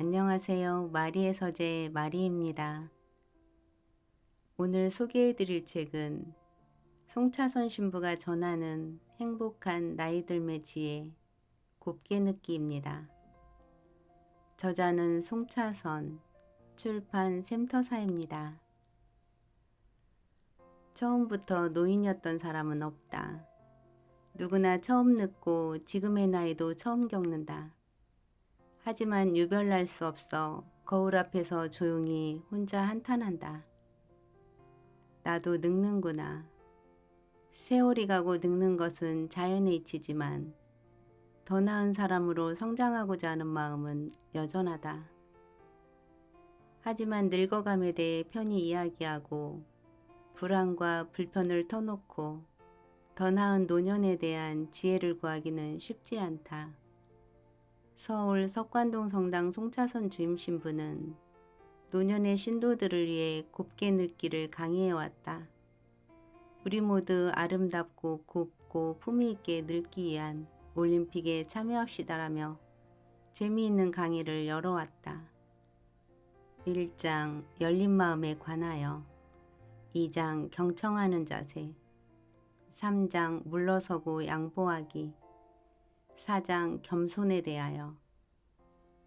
안녕하세요. 마리의 서재 마리입니다. 오늘 소개해드릴 책은 송차선 신부가 전하는 행복한 나이들매 지혜 곱게 느끼입니다. 저자는 송차선, 출판 샘터사입니다. 처음부터 노인이었던 사람은 없다. 누구나 처음 늙고 지금의 나이도 처음 겪는다. 하지만 유별날 수 없어 거울 앞에서 조용히 혼자 한탄한다. 나도 늙는구나. 세월이 가고 늙는 것은 자연의 이치지만 더 나은 사람으로 성장하고자 하는 마음은 여전하다. 하지만 늙어감에 대해 편히 이야기하고 불안과 불편을 터놓고 더 나은 노년에 대한 지혜를 구하기는 쉽지 않다. 서울 석관동 성당 송차선 주임 신부는 노년의 신도들을 위해 곱게 늙기를 강의해왔다. 우리 모두 아름답고 곱고 품위있게 늙기 위한 올림픽에 참여합시다라며 재미있는 강의를 열어왔다. 1장 열린 마음에 관하여, 2장 경청하는 자세, 3장 물러서고 양보하기, 4장 겸손에 대하여,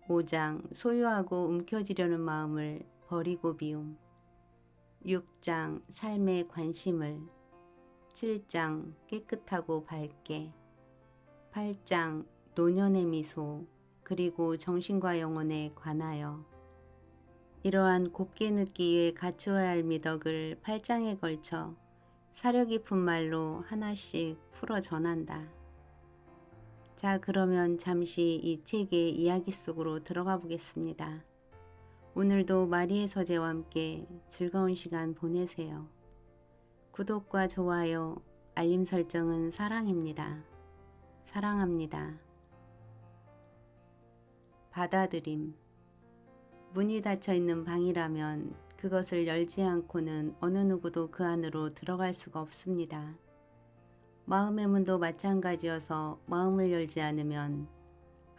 5장 소유하고 움켜쥐려는 마음을 버리고 비움, 6장 삶의 관심을, 7장 깨끗하고 밝게, 8장 노년의 미소, 그리고 정신과 영혼에 관하여. 이러한 곱게 늙기 위해 갖추어야 할 미덕을 8장에 걸쳐 사려 깊은 말로 하나씩 풀어 전한다. 자, 그러면 잠시 이 책의 이야기 속으로 들어가 보겠습니다. 오늘도 마리의 서재와 함께 즐거운 시간 보내세요. 구독과 좋아요, 알림 설정은 사랑입니다. 사랑합니다. 받아들임. 문이 닫혀 있는 방이라면 그것을 열지 않고는 어느 누구도 그 안으로 들어갈 수가 없습니다. 마음의 문도 마찬가지여서 마음을 열지 않으면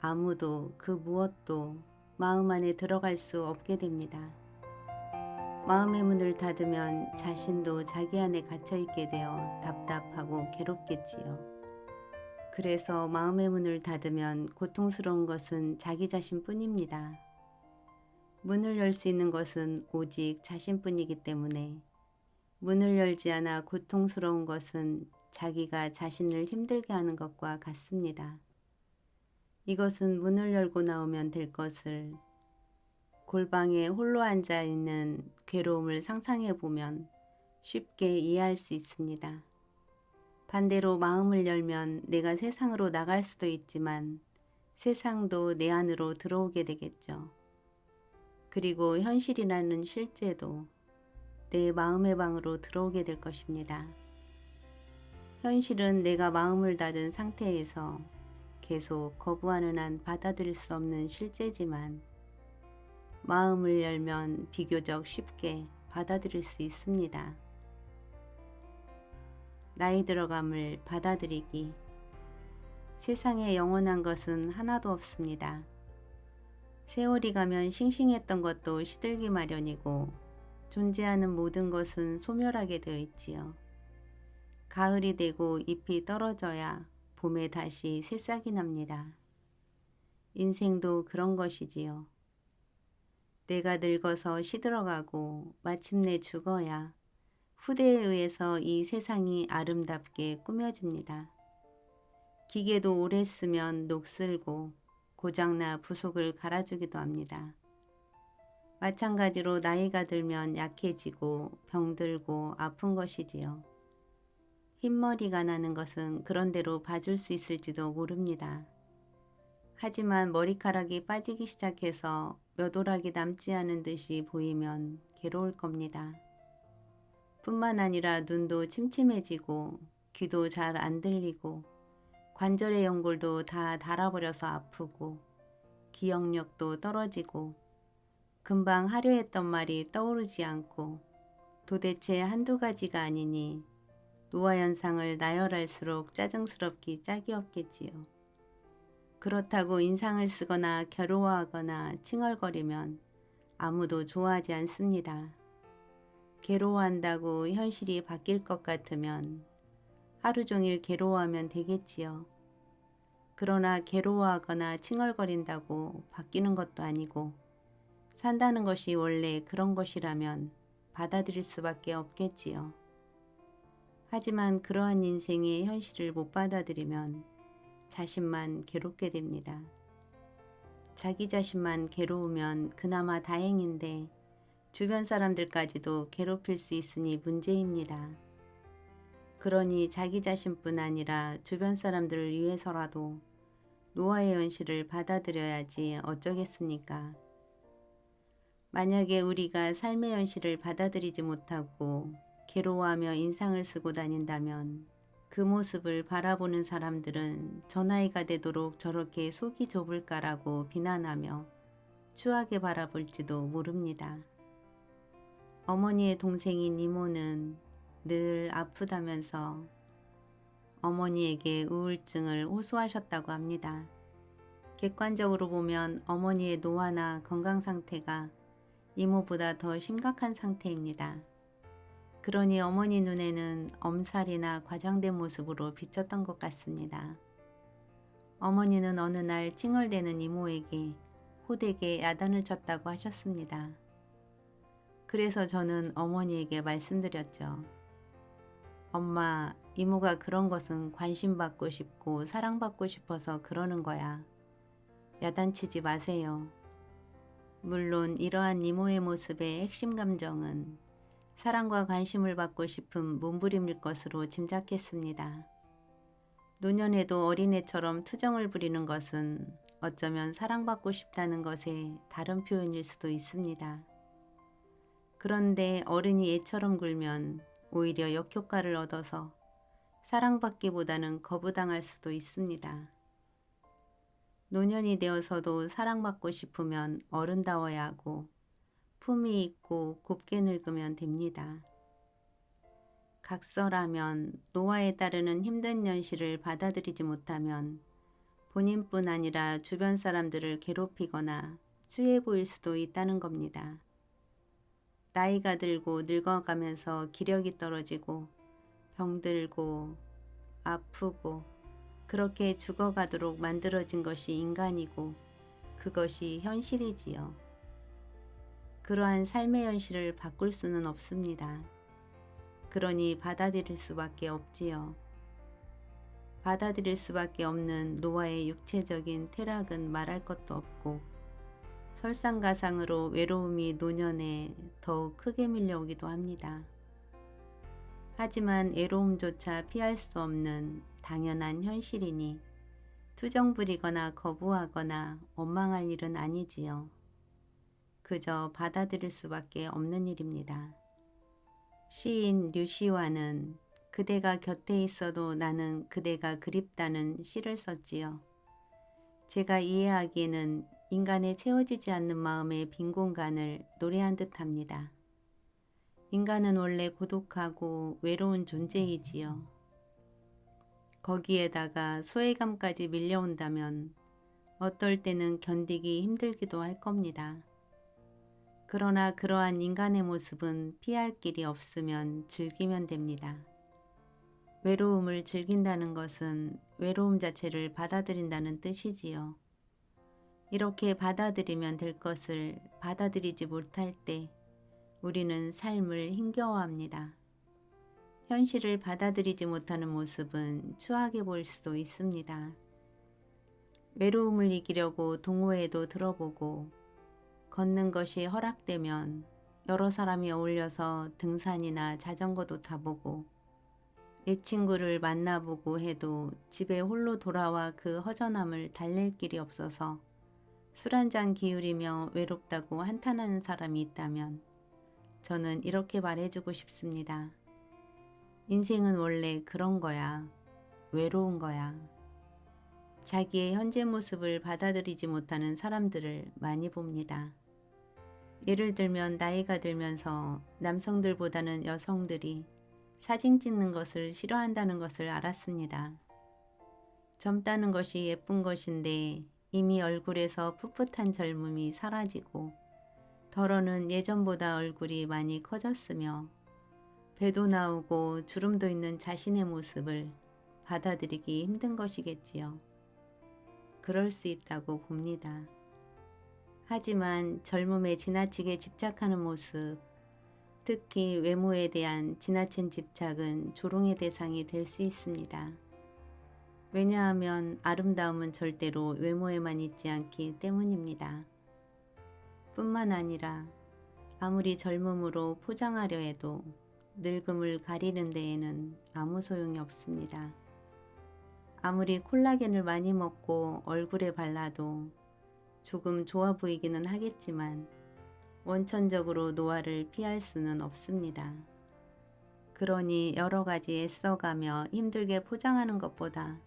아무도 그 무엇도 마음 안에 들어갈 수 없게 됩니다. 마음의 문을 닫으면 자신도 자기 안에 갇혀있게 되어 답답하고 괴롭겠지요. 그래서 마음의 문을 닫으면 고통스러운 것은 자기 자신뿐입니다. 문을 열 수 있는 것은 오직 자신뿐이기 때문에 문을 열지 않아 고통스러운 것은 자기가 자신을 힘들게 하는 것과 같습니다. 이것은 문을 열고 나오면 될 것을 골방에 홀로 앉아 있는 괴로움을 상상해 보면 쉽게 이해할 수 있습니다. 반대로 마음을 열면 내가 세상으로 나갈 수도 있지만 세상도 내 안으로 들어오게 되겠죠. 그리고 현실이라는 실제도 내 마음의 방으로 들어오게 될 것입니다. 현실은 내가 마음을 닫은 상태에서 계속 거부하는 한 받아들일 수 없는 실제지만 마음을 열면 비교적 쉽게 받아들일 수 있습니다. 나이 들어감을 받아들이기. 세상에 영원한 것은 하나도 없습니다. 세월이 가면 싱싱했던 것도 시들기 마련이고 존재하는 모든 것은 소멸하게 되어 있지요. 가을이 되고 잎이 떨어져야 봄에 다시 새싹이 납니다. 인생도 그런 것이지요. 내가 늙어서 시들어가고 마침내 죽어야 후대에 의해서 이 세상이 아름답게 꾸며집니다. 기계도 오래 쓰면 녹슬고 고장나 부속을 갈아주기도 합니다. 마찬가지로 나이가 들면 약해지고 병들고 아픈 것이지요. 흰머리가 나는 것은 그런대로 봐줄 수 있을지도 모릅니다. 하지만 머리카락이 빠지기 시작해서 몇 오락이 남지 않은 듯이 보이면 괴로울 겁니다. 뿐만 아니라 눈도 침침해지고 귀도 잘 안 들리고 관절의 연골도 다 닳아버려서 아프고 기억력도 떨어지고 금방 하려 했던 말이 떠오르지 않고 도대체 한두 가지가 아니니 노화현상을 나열할수록 짜증스럽기 짝이 없겠지요. 그렇다고 인상을 쓰거나 괴로워하거나 칭얼거리면 아무도 좋아하지 않습니다. 괴로워한다고 현실이 바뀔 것 같으면 하루 종일 괴로워하면 되겠지요. 그러나 괴로워하거나 칭얼거린다고 바뀌는 것도 아니고 산다는 것이 원래 그런 것이라면 받아들일 수밖에 없겠지요. 하지만 그러한 인생의 현실을 못 받아들이면 자신만 괴롭게 됩니다. 자기 자신만 괴로우면 그나마 다행인데 주변 사람들까지도 괴롭힐 수 있으니 문제입니다. 그러니 자기 자신뿐 아니라 주변 사람들을 위해서라도 노아의 현실을 받아들여야지 어쩌겠습니까? 만약에 우리가 삶의 현실을 받아들이지 못하고 괴로워하며 인상을 쓰고 다닌다면 그 모습을 바라보는 사람들은 저 나이가 되도록 저렇게 속이 좁을까라고 비난하며 추하게 바라볼지도 모릅니다. 어머니의 동생인 이모는 늘 아프다면서 어머니에게 우울증을 호소하셨다고 합니다. 객관적으로 보면 어머니의 노화나 건강 상태가 이모보다 더 심각한 상태입니다. 그러니 어머니 눈에는 엄살이나 과장된 모습으로 비쳤던 것 같습니다. 어머니는 어느 날 칭얼대는 이모에게 호되게 야단을 쳤다고 하셨습니다. 그래서 저는 어머니에게 말씀드렸죠. 엄마, 이모가 그런 것은 관심받고 싶고 사랑받고 싶어서 그러는 거야. 야단치지 마세요. 물론 이러한 이모의 모습의 핵심 감정은 사랑과 관심을 받고 싶은 몸부림일 것으로 짐작했습니다. 노년에도 어린애처럼 투정을 부리는 것은 어쩌면 사랑받고 싶다는 것의 다른 표현일 수도 있습니다. 그런데 어른이 애처럼 굴면 오히려 역효과를 얻어서 사랑받기보다는 거부당할 수도 있습니다. 노년이 되어서도 사랑받고 싶으면 어른다워야 하고 품이 있고 곱게 늙으면 됩니다. 각설하면 노화에 따르는 힘든 현실을 받아들이지 못하면 본인뿐 아니라 주변 사람들을 괴롭히거나 추해 보일 수도 있다는 겁니다. 나이가 들고 늙어가면서 기력이 떨어지고 병들고 아프고 그렇게 죽어가도록 만들어진 것이 인간이고 그것이 현실이지요. 그러한 삶의 현실을 바꿀 수는 없습니다. 그러니 받아들일 수밖에 없지요. 받아들일 수밖에 없는 노화의 육체적인 퇴락은 말할 것도 없고 설상가상으로 외로움이 노년에 더욱 크게 밀려오기도 합니다. 하지만 외로움조차 피할 수 없는 당연한 현실이니 투정 부리거나 거부하거나 원망할 일은 아니지요. 그저 받아들일 수밖에 없는 일입니다. 시인 류시화는 그대가 곁에 있어도 나는 그대가 그립다는 시를 썼지요. 제가 이해하기에는 인간의 채워지지 않는 마음의 빈 공간을 노래한 듯합니다. 인간은 원래 고독하고 외로운 존재이지요. 거기에다가 소외감까지 밀려온다면 어떨 때는 견디기 힘들기도 할 겁니다. 그러나 그러한 인간의 모습은 피할 길이 없으면 즐기면 됩니다. 외로움을 즐긴다는 것은 외로움 자체를 받아들인다는 뜻이지요. 이렇게 받아들이면 될 것을 받아들이지 못할 때 우리는 삶을 힘겨워합니다. 현실을 받아들이지 못하는 모습은 추하게 보일 수도 있습니다. 외로움을 이기려고 동호회도 들어보고 걷는 것이 허락되면 여러 사람이 어울려서 등산이나 자전거도 타보고 내 친구를 만나보고 해도 집에 홀로 돌아와 그 허전함을 달랠 길이 없어서 술 한잔 기울이며 외롭다고 한탄하는 사람이 있다면 저는 이렇게 말해주고 싶습니다. 인생은 원래 그런 거야. 외로운 거야. 자기의 현재 모습을 받아들이지 못하는 사람들을 많이 봅니다. 예를 들면 나이가 들면서 남성들보다는 여성들이 사진 찍는 것을 싫어한다는 것을 알았습니다. 젊다는 것이 예쁜 것인데 이미 얼굴에서 풋풋한 젊음이 사라지고 덜어는 예전보다 얼굴이 많이 커졌으며 배도 나오고 주름도 있는 자신의 모습을 받아들이기 힘든 것이겠지요. 그럴 수 있다고 봅니다. 하지만 젊음에 지나치게 집착하는 모습, 특히 외모에 대한 지나친 집착은 조롱의 대상이 될 수 있습니다. 왜냐하면 아름다움은 절대로 외모에만 있지 않기 때문입니다. 뿐만 아니라 아무리 젊음으로 포장하려 해도 늙음을 가리는 데에는 아무 소용이 없습니다. 아무리 콜라겐을 많이 먹고 얼굴에 발라도 조금 좋아 보이기는 하겠지만 원천적으로 노화를 피할 수는 없습니다. 그러니 여러 가지 애써가며 힘들게 포장하는 것보다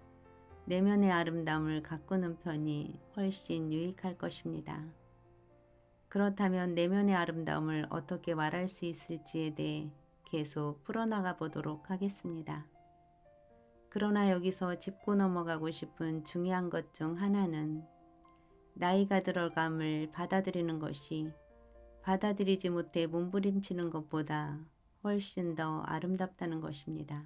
내면의 아름다움을 가꾸는 편이 훨씬 유익할 것입니다. 그렇다면 내면의 아름다움을 어떻게 말할 수 있을지에 대해 계속 풀어나가 보도록 하겠습니다. 그러나 여기서 짚고 넘어가고 싶은 중요한 것 중 하나는 나이가 들어감을 받아들이는 것이 받아들이지 못해 몸부림치는 것보다 훨씬 더 아름답다는 것입니다.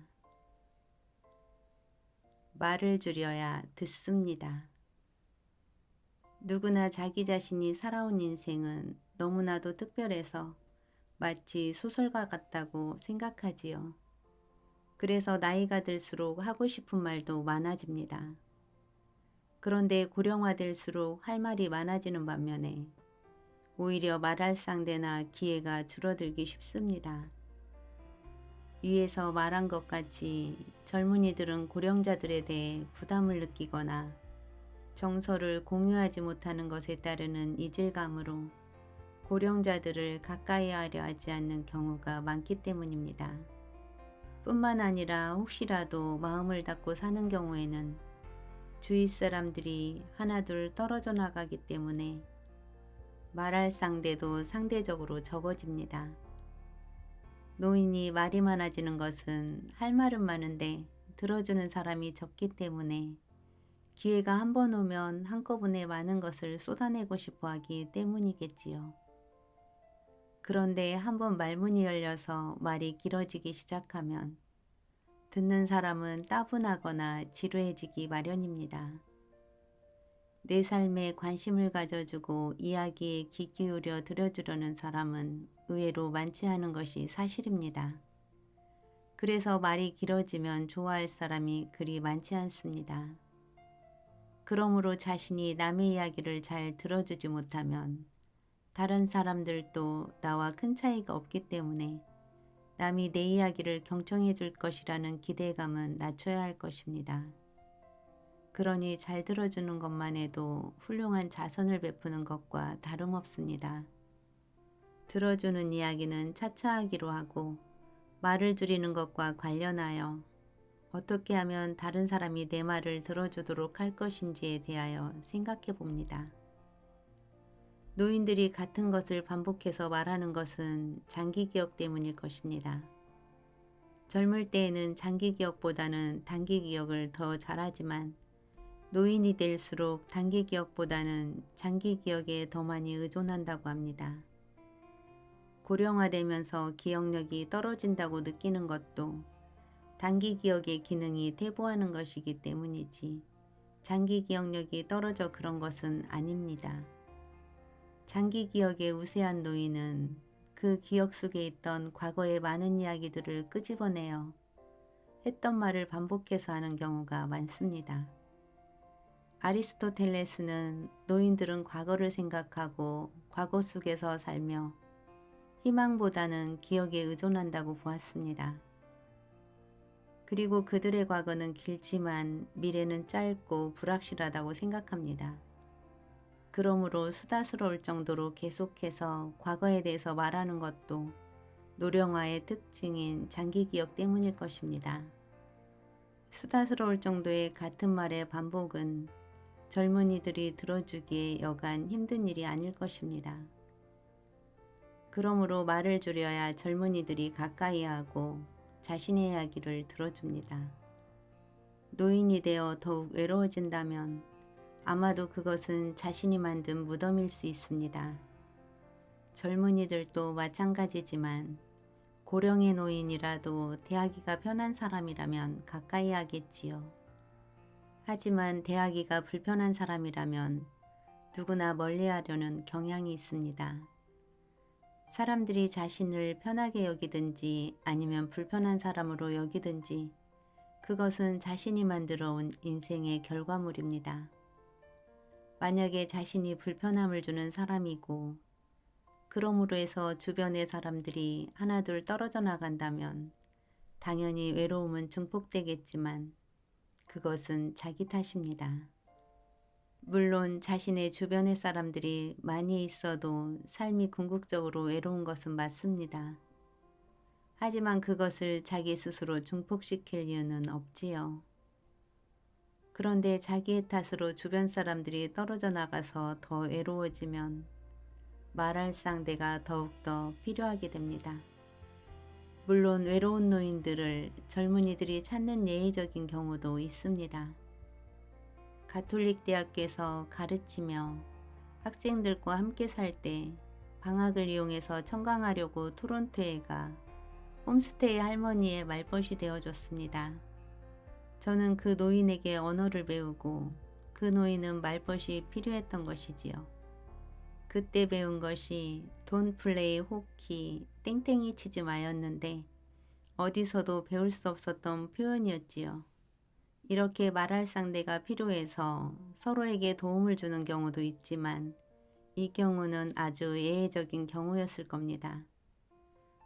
말을 줄여야 듣습니다. 누구나 자기 자신이 살아온 인생은 너무나도 특별해서 마치 소설가 같다고 생각하지요. 그래서 나이가 들수록 하고 싶은 말도 많아집니다. 그런데 고령화될수록 할 말이 많아지는 반면에 오히려 말할 상대나 기회가 줄어들기 쉽습니다. 위에서 말한 것 같이 젊은이들은 고령자들에 대해 부담을 느끼거나 정서를 공유하지 못하는 것에 따르는 이질감으로 고령자들을 가까이 하려 하지 않는 경우가 많기 때문입니다. 뿐만 아니라 혹시라도 마음을 닫고 사는 경우에는 주위 사람들이 하나둘 떨어져 나가기 때문에 말할 상대도 상대적으로 적어집니다. 노인이 말이 많아지는 것은 할 말은 많은데 들어주는 사람이 적기 때문에 기회가 한 번 오면 한꺼번에 많은 것을 쏟아내고 싶어 하기 때문이겠지요. 그런데 한번 말문이 열려서 말이 길어지기 시작하면 듣는 사람은 따분하거나 지루해지기 마련입니다. 내 삶에 관심을 가져주고 이야기에 귀 기울여 들어주려는 사람은 의외로 많지 않은 것이 사실입니다. 그래서 말이 길어지면 좋아할 사람이 그리 많지 않습니다. 그러므로 자신이 남의 이야기를 잘 들어주지 못하면 다른 사람들도 나와 큰 차이가 없기 때문에 남이 내 이야기를 경청해 줄 것이라는 기대감은 낮춰야 할 것입니다. 그러니 잘 들어주는 것만 해도 훌륭한 자선을 베푸는 것과 다름없습니다. 들어주는 이야기는 차차 하기로 하고 말을 줄이는 것과 관련하여 어떻게 하면 다른 사람이 내 말을 들어주도록 할 것인지에 대하여 생각해 봅니다. 노인들이 같은 것을 반복해서 말하는 것은 장기 기억 때문일 것입니다. 젊을 때에는 장기 기억보다는 단기 기억을 더 잘하지만 노인이 될수록 단기 기억보다는 장기 기억에 더 많이 의존한다고 합니다. 고령화되면서 기억력이 떨어진다고 느끼는 것도 단기 기억의 기능이 퇴보하는 것이기 때문이지 장기 기억력이 떨어져 그런 것은 아닙니다. 장기 기억에 우세한 노인은 그 기억 속에 있던 과거의 많은 이야기들을 끄집어내어 했던 말을 반복해서 하는 경우가 많습니다. 아리스토텔레스는 노인들은 과거를 생각하고 과거 속에서 살며 희망보다는 기억에 의존한다고 보았습니다. 그리고 그들의 과거는 길지만 미래는 짧고 불확실하다고 생각합니다. 그러므로 수다스러울 정도로 계속해서 과거에 대해서 말하는 것도 노령화의 특징인 장기 기억 때문일 것입니다. 수다스러울 정도의 같은 말의 반복은 젊은이들이 들어주기에 여간 힘든 일이 아닐 것입니다. 그러므로 말을 줄여야 젊은이들이 가까이 하고 자신의 이야기를 들어줍니다. 노인이 되어 더욱 외로워진다면 아마도 그것은 자신이 만든 무덤일 수 있습니다. 젊은이들도 마찬가지지만 고령의 노인이라도 대하기가 편한 사람이라면 가까이 하겠지요. 하지만 대하기가 불편한 사람이라면 누구나 멀리하려는 경향이 있습니다. 사람들이 자신을 편하게 여기든지 아니면 불편한 사람으로 여기든지 그것은 자신이 만들어 온 인생의 결과물입니다. 만약에 자신이 불편함을 주는 사람이고 그러므로 해서 주변의 사람들이 하나둘 떨어져 나간다면 당연히 외로움은 증폭되겠지만 그것은 자기 탓입니다. 물론 자신의 주변의 사람들이 많이 있어도 삶이 궁극적으로 외로운 것은 맞습니다. 하지만 그것을 자기 스스로 증폭시킬 이유는 없지요. 그런데 자기의 탓으로 주변 사람들이 떨어져 나가서 더 외로워지면 말할 상대가 더욱더 필요하게 됩니다. 물론 외로운 노인들을 젊은이들이 찾는 예외적인 경우도 있습니다. 가톨릭 대학교에서 가르치며 학생들과 함께 살 때 방학을 이용해서 청강하려고 토론토에 가 홈스테이 할머니의 말벗이 되어줬습니다. 저는 그 노인에게 언어를 배우고 그 노인은 말벗이 필요했던 것이지요. 그때 배운 것이 돈 플레이 호키 땡땡이 치지 마였는데 어디서도 배울 수 없었던 표현이었지요. 이렇게 말할 상대가 필요해서 서로에게 도움을 주는 경우도 있지만 이 경우는 아주 예외적인 경우였을 겁니다.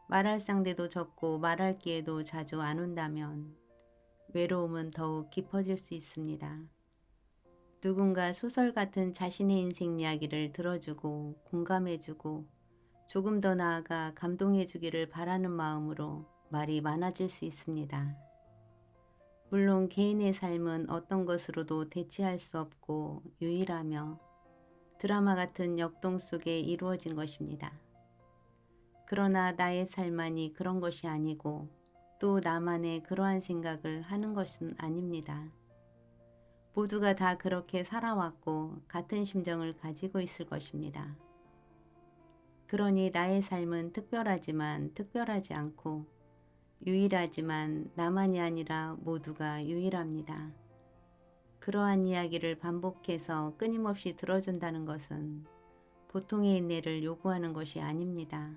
말할 상대도 적고 말할 기회도 자주 안 온다면 외로움은 더욱 깊어질 수 있습니다. 누군가 소설 같은 자신의 인생 이야기를 들어주고 공감해주고 조금 더 나아가 감동해주기를 바라는 마음으로 말이 많아질 수 있습니다. 물론 개인의 삶은 어떤 것으로도 대체할 수 없고 유일하며 드라마 같은 역동 속에 이루어진 것입니다. 그러나 나의 삶만이 그런 것이 아니고 또 나만의 그러한 생각을 하는 것은 아닙니다. 모두가 다 그렇게 살아왔고 같은 심정을 가지고 있을 것입니다. 그러니 나의 삶은 특별하지만 특별하지 않고 유일하지만 나만이 아니라 모두가 유일합니다. 그러한 이야기를 반복해서 끊임없이 들어준다는 것은 보통의 인내를 요구하는 것이 아닙니다.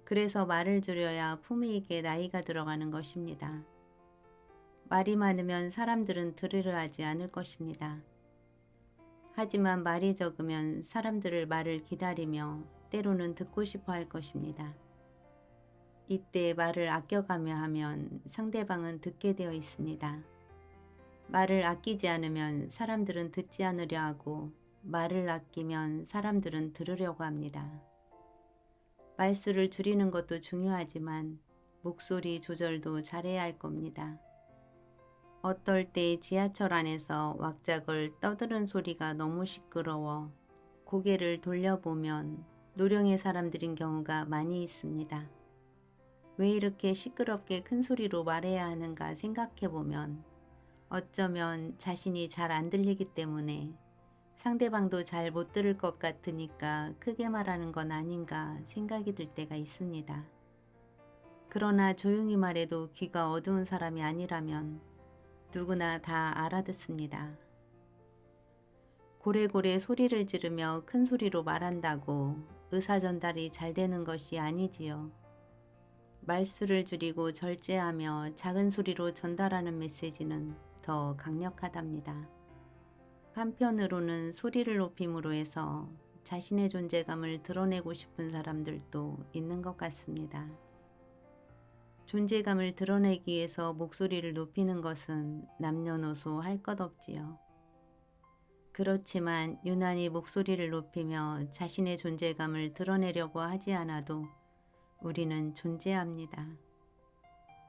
그래서 말을 줄여야 품위있게 나이가 들어가는 것입니다. 말이 많으면 사람들은 들으려 하지 않을 것입니다. 하지만 말이 적으면 사람들을 말을 기다리며 때로는 듣고 싶어 할 것입니다. 이때 말을 아껴가며 하면 상대방은 듣게 되어 있습니다. 말을 아끼지 않으면 사람들은 듣지 않으려 하고 말을 아끼면 사람들은 들으려고 합니다. 말수를 줄이는 것도 중요하지만 목소리 조절도 잘해야 할 겁니다. 어떨 때 지하철 안에서 왁자걸 떠드는 소리가 너무 시끄러워 고개를 돌려보면 노령의 사람들인 경우가 많이 있습니다. 왜 이렇게 시끄럽게 큰 소리로 말해야 하는가 생각해보면 어쩌면 자신이 잘 안 들리기 때문에 상대방도 잘 못 들을 것 같으니까 크게 말하는 건 아닌가 생각이 들 때가 있습니다. 그러나 조용히 말해도 귀가 어두운 사람이 아니라면 누구나 다 알아듣습니다. 고래고래 소리를 지르며 큰 소리로 말한다고 의사 전달이 잘 되는 것이 아니지요. 말수를 줄이고 절제하며 작은 소리로 전달하는 메시지는 더 강력하답니다. 한편으로는 소리를 높임으로 해서 자신의 존재감을 드러내고 싶은 사람들도 있는 것 같습니다. 존재감을 드러내기 위해서 목소리를 높이는 것은 남녀노소 할 것 없지요. 그렇지만 유난히 목소리를 높이며 자신의 존재감을 드러내려고 하지 않아도 우리는 존재합니다.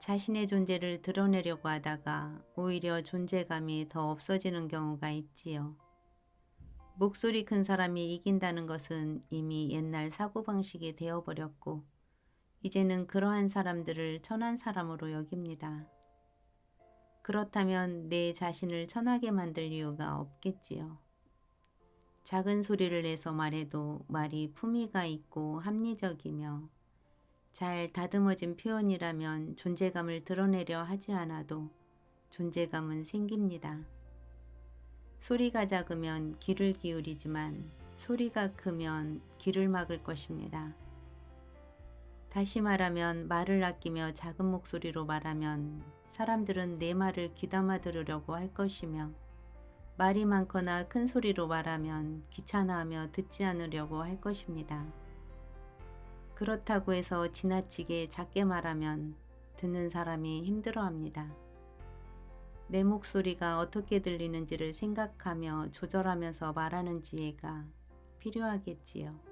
자신의 존재를 드러내려고 하다가 오히려 존재감이 더 없어지는 경우가 있지요. 목소리 큰 사람이 이긴다는 것은 이미 옛날 사고방식이 되어버렸고 이제는 그러한 사람들을 천한 사람으로 여깁니다. 그렇다면 내 자신을 천하게 만들 이유가 없겠지요. 작은 소리를 내서 말해도 말이 품위가 있고 합리적이며 잘 다듬어진 표현이라면 존재감을 드러내려 하지 않아도 존재감은 생깁니다. 소리가 작으면 귀를 기울이지만 소리가 크면 귀를 막을 것입니다. 다시 말하면 말을 아끼며 작은 목소리로 말하면 사람들은 내 말을 귀담아 들으려고 할 것이며 말이 많거나 큰 소리로 말하면 귀찮아하며 듣지 않으려고 할 것입니다. 그렇다고 해서 지나치게 작게 말하면 듣는 사람이 힘들어합니다. 내 목소리가 어떻게 들리는지를 생각하며 조절하면서 말하는 지혜가 필요하겠지요.